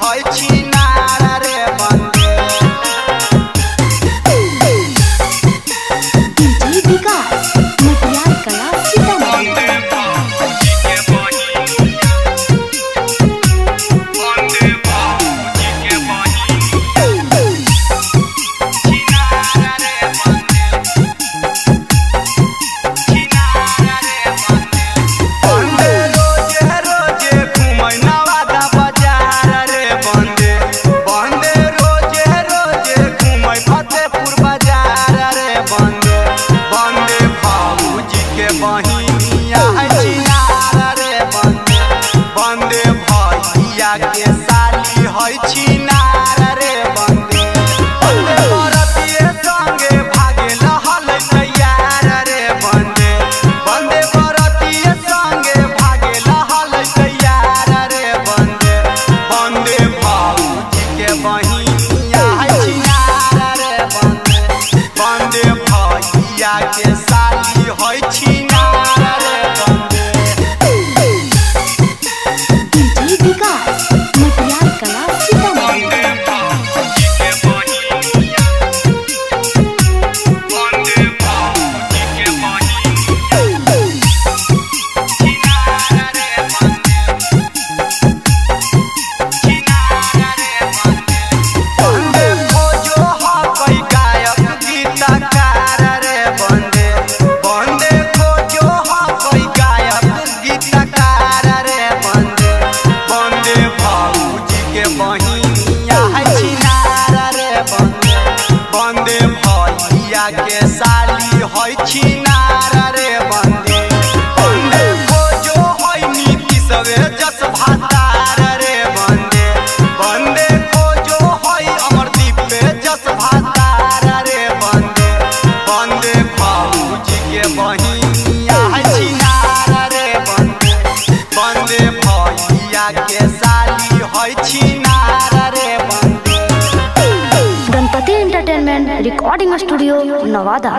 होय छिनार रे बंदे डीजे विकास मटियार कला सीतामढ़ी के साली होय छिनार रे बंदे बंदे बरतिए संगे भागे लहल तैयार रे बंदे बंदे बरतिए संगे भागे लहल तैयार रे बंदे बंदे भौजी के बहिनिया है छिनार रे बंदे बंदे भैया के साली होय छिनार रे बंदे डीजे विकास मटियार कला सीतामढ़ी बंदे भैया के साली होय छिनार रे बंदे बंदे खोजो होय नीति सवे जस भातार रे बंदे बंदे खोजो होय अमरदीप पे जस भातार रे बंदे बंदे भौजी के बहिनिया है छिनार रे बंदे बंदे भैया के साली होय छिनार रे बंदे Ganpati entertainment recording studio Nawada.